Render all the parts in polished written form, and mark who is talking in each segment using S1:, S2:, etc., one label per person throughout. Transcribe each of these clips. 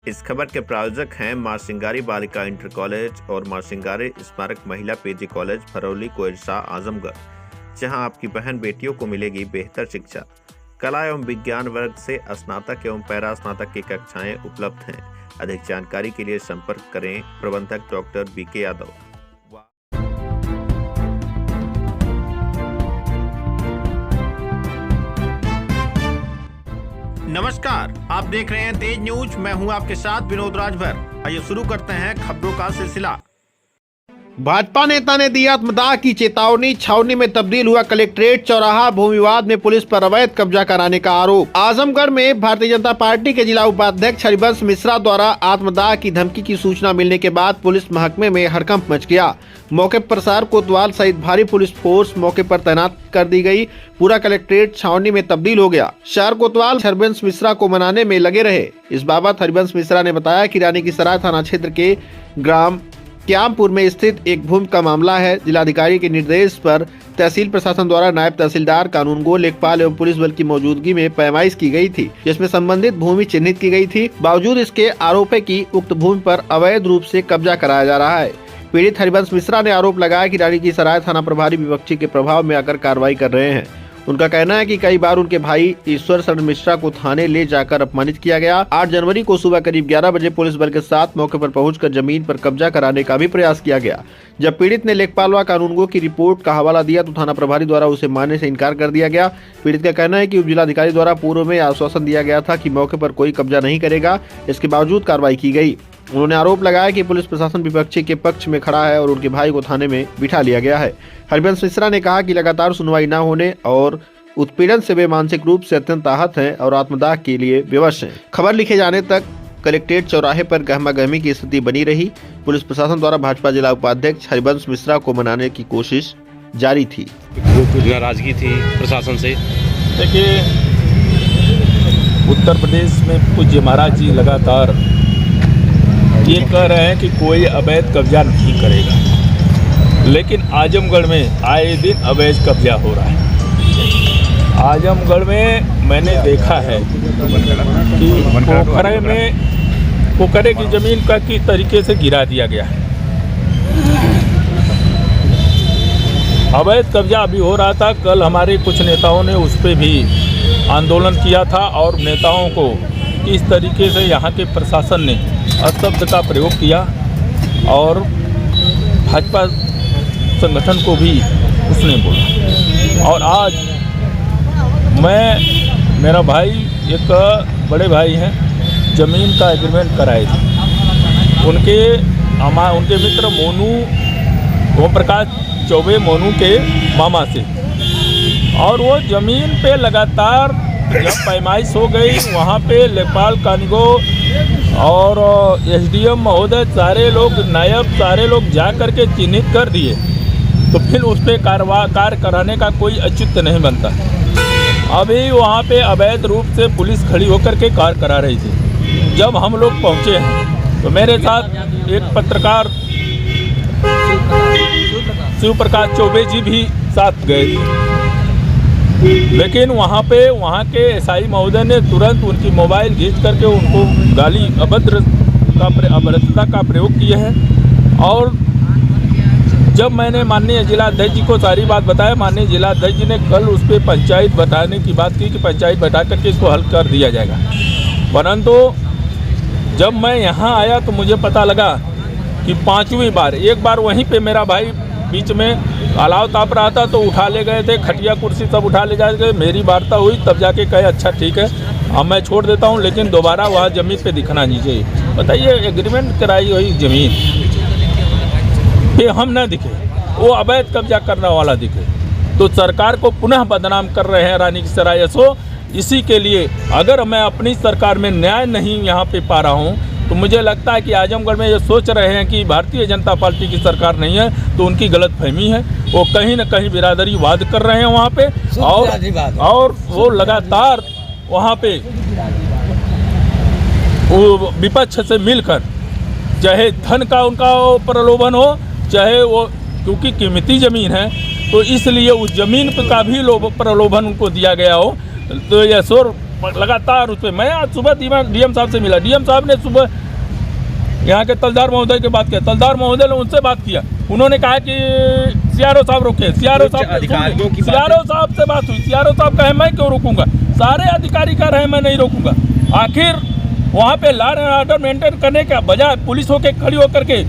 S1: इस खबर के प्रायोजक हैं मां सिंगारी बालिका इंटर कॉलेज और मां सिंगारी स्मारक महिला पीजी कॉलेज फरौली कोइरसा आजमगढ़, जहां आपकी बहन बेटियों को मिलेगी बेहतर शिक्षा। कला एवं विज्ञान वर्ग से स्नातक एवं पैरा स्नातक की कक्षाएं उपलब्ध हैं। अधिक जानकारी के लिए संपर्क करें प्रबंधक डॉक्टर बीके यादव। नमस्कार, आप देख रहे हैं तेज न्यूज। मैं हूं आपके साथ विनोद राजभर। आइए शुरू करते हैं खबरों का सिलसिला।
S2: भाजपा नेता ने दी आत्मदाह की चेतावनी। छावनी में तब्दील हुआ कलेक्ट्रेट चौराहा। भूमि विवाद में पुलिस पर अवैध कब्जा कराने का आरोप। आजमगढ़ में भारतीय जनता पार्टी के जिला उपाध्यक्ष हरिवंश मिश्रा द्वारा आत्मदाह की धमकी की सूचना मिलने के बाद पुलिस महकमे में हड़कंप मच गया। मौके पर सर कोतवाल सहित भारी पुलिस फोर्स मौके पर तैनात कर दी गई। पूरा कलेक्ट्रेट छावनी में तब्दील हो गया। शहर कोतवाल हरिवंश मिश्रा को मनाने में लगे रहे। इस बाबत हरिवंश मिश्रा ने बताया कि रानी की सराय थाना क्षेत्र के ग्राम क्यामपुर में स्थित एक भूमि का मामला है। जिलाधिकारी के निर्देश पर तहसील प्रशासन द्वारा नायब तहसीलदार, कानूनगो, लेखपाल एवं पुलिस बल की मौजूदगी में पैमाइश की गई थी, जिसमें संबंधित भूमि चिन्हित की गई थी। बावजूद इसके आरोप है कि उक्त भूमि पर अवैध रूप से कब्जा कराया जा रहा है। पीड़ित हरिवंश मिश्रा ने आरोप लगाया कि रानी की सराय थाना प्रभारी विपक्षी के प्रभाव में आकर कार्रवाई कर रहे हैं। उनका कहना है कि कई बार उनके भाई ईश्वर शरण मिश्रा को थाने ले जाकर अपमानित किया गया। 8 जनवरी को सुबह करीब 11 बजे पुलिस बल के साथ मौके पर पहुंचकर जमीन पर कब्जा कराने का भी प्रयास किया गया। जब पीड़ित ने लेखपाल व कानूनगो की रिपोर्ट का हवाला दिया तो थाना प्रभारी द्वारा उसे मानने से इनकार कर दिया गया। पीड़ित का कहना है कि उप जिलाधिकारी द्वारा पूर्व में आश्वासन दिया गया था कि मौके पर कोई कब्जा नहीं करेगा, इसके बावजूद कार्रवाई की गई। उन्होंने आरोप लगाया कि पुलिस प्रशासन विपक्षी के पक्ष में खड़ा है और उनके भाई को थाने में बिठा लिया गया है। हरिवंश मिश्रा ने कहा कि लगातार सुनवाई न होने और उत्पीड़न से वे मानसिक रूप से अत्यंत आहत हैं और आत्मदाह के लिए विवश हैं। खबर लिखे जाने तक कलेक्ट्रेट चौराहे पर गहमा-गहमी की स्थिति बनी रही। पुलिस प्रशासन द्वारा भाजपा जिला उपाध्यक्ष हरिवंश मिश्रा को मनाने की कोशिश जारी थी।
S3: नाराजगी थी प्रशासन से।
S4: देखिए, उत्तर प्रदेश में पूज्य महाराज जी लगातार ये कह रहे हैं कि कोई अवैध कब्जा नहीं करेगा, लेकिन आजमगढ़ में आए दिन अवैध कब्जा हो रहा है। आजमगढ़ में मैंने देखा है कि पोखरे की जमीन का किस तरीके से गिरा दिया गया है। अवैध कब्जा अभी हो रहा था। कल हमारे कुछ नेताओं ने उस पर भी आंदोलन किया था और नेताओं को किस तरीके से यहाँ के प्रशासन ने अशब्द का प्रयोग किया और भाजपा संगठन को भी उसने बोला। और आज मेरा भाई, एक बड़े भाई हैं, ज़मीन का एग्रीमेंट कराए थे। उनके मित्र मोनू, ओम प्रकाश चौबे मोनू के मामा से, और वो ज़मीन पे लगातार जब पैमाइश हो गई, वहाँ पे लेखपाल, कानूनगो और एसडीएम महोदय, सारे लोग, नायब, सारे लोग जा कर के चिन्हित कर दिए, तो फिर उस पर कार्य कराने का कोई औचित्य नहीं बनता। अभी वहाँ पे अवैध रूप से पुलिस खड़ी होकर के कार्य करा रही थी। जब हम लोग पहुँचे हैं तो मेरे साथ एक पत्रकार शिव प्रकाश चौबे जी भी साथ गए थे, लेकिन वहाँ के एसआई महोदय ने तुरंत उनकी मोबाइल खींच करके उनको गाली, अभद्रता का प्रयोग किए हैं। और जब मैंने माननीय जिलाध्यक्ष जी को सारी बात बताया, माननीय जिलाध्यक्ष जी ने कल उस पर पंचायत बैठाने की बात की कि पंचायत बैठा करके इसको हल कर दिया जाएगा। परंतु जब मैं यहाँ आया तो मुझे पता लगा कि 5वीं बार, एक बार वहीं पे मेरा भाई बीच में अलाव ताप रहा था तो उठा ले गए थे, खटिया कुर्सी सब उठा ले जा गए। मेरी वार्ता हुई, तब जाके कहे अच्छा ठीक है, अब मैं छोड़ देता हूँ, लेकिन दोबारा वहाँ ज़मीन पे दिखना नहीं चाहिए। बताइए, एग्रीमेंट कराई हुई ज़मीन पे हम न दिखे, वो अवैध कब्जा करने वाला दिखे, तो सरकार को पुनः बदनाम कर रहे हैं रानी की सराय एसओ। इसी के लिए अगर मैं अपनी सरकार में न्याय नहीं यहाँ पे पा रहा हूँ तो मुझे लगता है कि आजमगढ़ में ये सोच रहे हैं कि भारतीय जनता पार्टी की सरकार नहीं है, तो उनकी गलतफहमी है। वो कहीं न कहीं बिरादरीवाद कर रहे हैं वहाँ पे, और वो लगातार वहाँ पे वो विपक्ष से मिलकर, चाहे धन का उनका प्रलोभन हो, चाहे वो, क्योंकि कीमती ज़मीन है तो इसलिए उस ज़मीन का भी प्रलोभन उनको दिया गया हो, तो लगातार उस पर। मैं आज सुबह डीएम साहब से मिला, डीएम साहब ने सुबह यहाँ के तलदार महोदय की बात किया, तलदार महोदय ने उनसे बात किया, उन्होंने कहा कि सीआरओ साहब रोके, सीआरओ साहब से बात हुई, सीआरओ साहब कहे मैं क्यों रोकूंगा, सारे अधिकारी कह रहे हैं मैं नहीं रोकूंगा। आखिर वहाँ पे लॉ एंड ऑर्डर मेंटेन करने का बजाय पुलिस होके खड़ी होकर के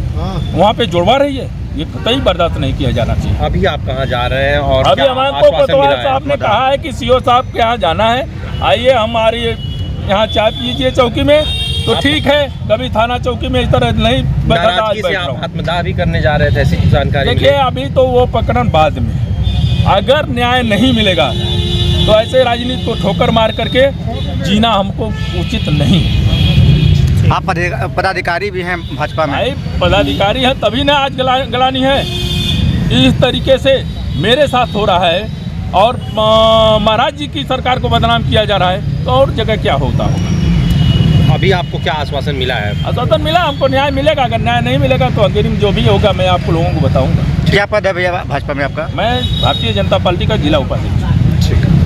S4: वहाँ पे जुड़वा रही है, ये कतई बर्दाश्त नहीं किया जाना चाहिए।
S3: अभी आप कहाँ जा रहे हैं और
S4: अभी हमको कोतवाल साहब ने कहा है कि सीओ साहब के यहाँ जाना है, आइए हमारी यहाँ चाय पीजिए चौकी में, तो ठीक है। कभी थाना चौकी में इस तरह नहीं बैठा।
S3: आप आत्मदाह भी करने जा रहे थे, ऐसी जानकारी
S4: देखिए अभी तो वो प्रकरण बाद में, अगर न्याय नहीं मिलेगा तो ऐसे राजनीति को ठोकर मार करके जीना हमको उचित नहीं।
S5: आप पदाधिकारी भी हैं भाजपा में?
S4: भाई पदाधिकारी हैं तभी ना आज गलानी है। इस तरीके से मेरे साथ हो रहा है और महाराज जी की सरकार को बदनाम किया जा रहा है, तो और जगह क्या होता होगा।
S3: अभी आपको क्या आश्वासन मिला है?
S4: आश्वासन मिला, हमको न्याय मिलेगा। अगर न्याय नहीं मिलेगा तो अंतरिम जो भी होगा मैं आपको लोगों को बताऊंगा।
S5: क्या पद है भैया भाजपा में आपका?
S4: मैं भारतीय जनता पार्टी का जिला उपाध्यक्ष।
S3: ठीक है।